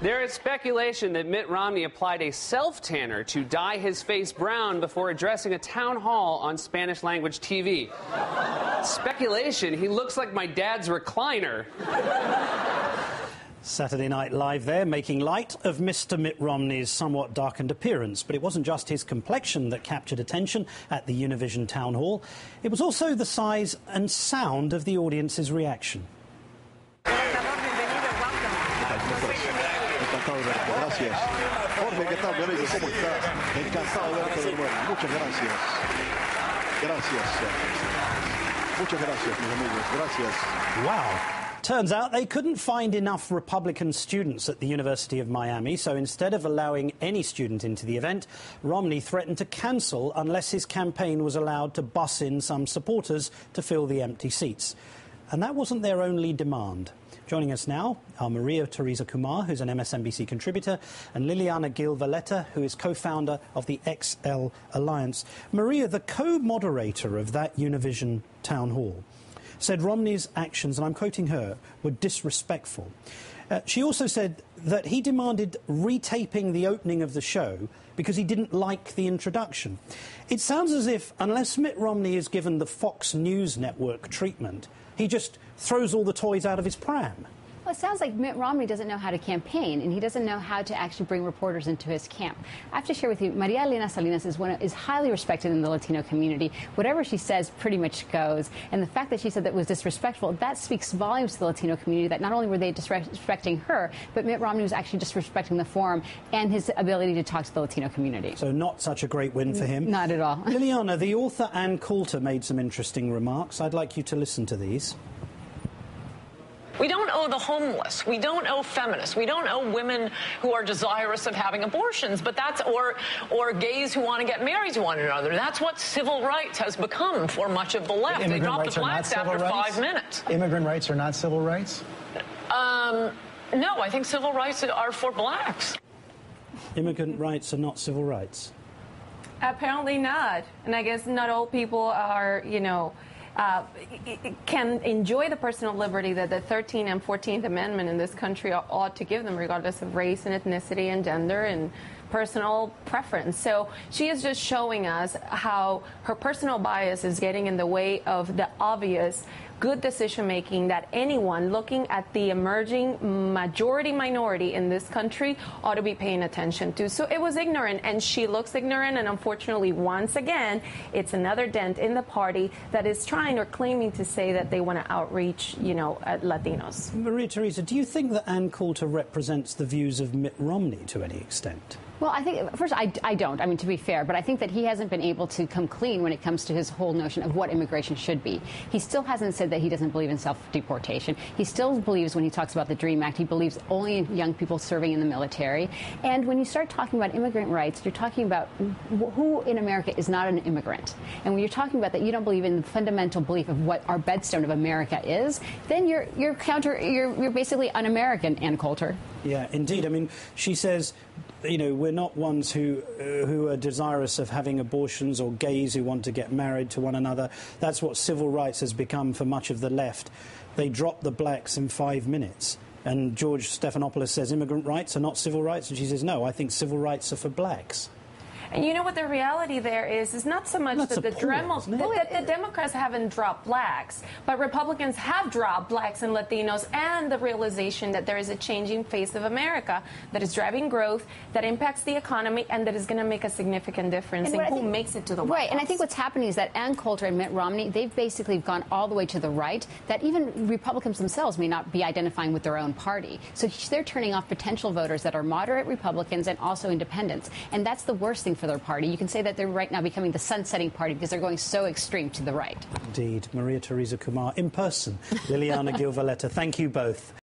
There is speculation that Mitt Romney applied a self-tanner to dye his face brown before addressing a town hall on Spanish-language TV. Speculation, he looks like my dad's recliner. Saturday Night Live there, making light of Mr. Mitt Romney's somewhat darkened appearance. But it wasn't just his complexion that captured attention at the Univision Town Hall. It was also the size and sound of the audience's reaction. Gracias. Jorge, ¿qué tal? ¿Cómo estás? Encantado de verte de nuevo. Muchas gracias. Gracias. Muchas gracias, mis amigos. Gracias. Wow. Turns out they couldn't find enough Republican students at the University of Miami, so instead of allowing any student into the event, Romney threatened to cancel unless his campaign was allowed to bus in some supporters to fill the empty seats. And that wasn't their only demand. Joining us now are Maria Teresa Kumar, who's an MSNBC contributor, and Liliana Gil Valletta, who is co-founder of the XL Alliance. Maria, the co-moderator of that Univision town hall, said Romney's actions, and I'm quoting her, were disrespectful. She also said that he demanded retaping the opening of the show because he didn't like the introduction. It sounds as if, unless Mitt Romney is given the Fox News network treatment, he just throws all the toys out of his pram. Well, it sounds like Mitt Romney doesn't know how to campaign, and he doesn't know how to actually bring reporters into his camp. I have to share with you, Maria Elena Salinas is highly respected in the Latino community. Whatever she says pretty much goes. And the fact that she said that was disrespectful, that speaks volumes to the Latino community, that not only were they disrespecting her, but Mitt Romney was actually disrespecting the forum and his ability to talk to the Latino community. So not such a great win for him. Not at all. Liliana, the author Ann Coulter made some interesting remarks. I'd like you to listen to these. We don't owe the homeless. We don't owe feminists. We don't owe women who are desirous of having abortions, but that's or gays who want to get married to one another. That's what civil rights has become for much of the left. They dropped the blacks after 5 minutes. Immigrant rights are not civil rights? No, I think civil rights are for blacks. Immigrant rights are not civil rights? Apparently not. And I guess not all people are, can enjoy the personal liberty that the 13th and 14th Amendment in this country ought to give them, regardless of race and ethnicity and gender and personal preference. So she is just showing us how her personal bias is getting in the way of the obvious good decision-making that anyone looking at the emerging majority minority in this country ought to be paying attention to. So it was ignorant, and she looks ignorant, and unfortunately, once again, it's another dent in the party that is trying or claiming to say that they want to outreach, Latinos. Maria Teresa, do you think that Ann Coulter represents the views of Mitt Romney to any extent? Well, I think, first, I don't, to be fair, but I think that he hasn't been able to come clean when it comes to his whole notion of what immigration should be. He still hasn't said that he doesn't believe in self-deportation. He still believes, when he talks about the DREAM Act, he believes only in young people serving in the military. And when you start talking about immigrant rights, you're talking about who in America is not an immigrant. And when you're talking about that you don't believe in the fundamental belief of what our bedstone of America is, then you're basically un-American, Ann Coulter. Yeah, indeed. She says, we're not ones who are desirous of having abortions or gays who want to get married to one another. That's what civil rights has become for much of the left. They drop the blacks in 5 minutes. And George Stephanopoulos says immigrant rights are not civil rights. And she says, no, I think civil rights are for blacks. And you know what the reality there is not so much that the Democrats haven't dropped blacks, but Republicans have dropped blacks and Latinos, and the realization that there is a changing face of America that is driving growth, that impacts the economy, and that is going to make a significant difference in who makes it to the White House. And I think what's happening is that Ann Coulter and Mitt Romney, they've basically gone all the way to the right, that even Republicans themselves may not be identifying with their own party. So they're turning off potential voters that are moderate Republicans and also independents. And that's the worst thing for their party. You can say that they're right now becoming the sunsetting party because they're going so extreme to the right. Indeed. Maria Teresa Kumar in person. Liliana Gil Valletta, thank you both.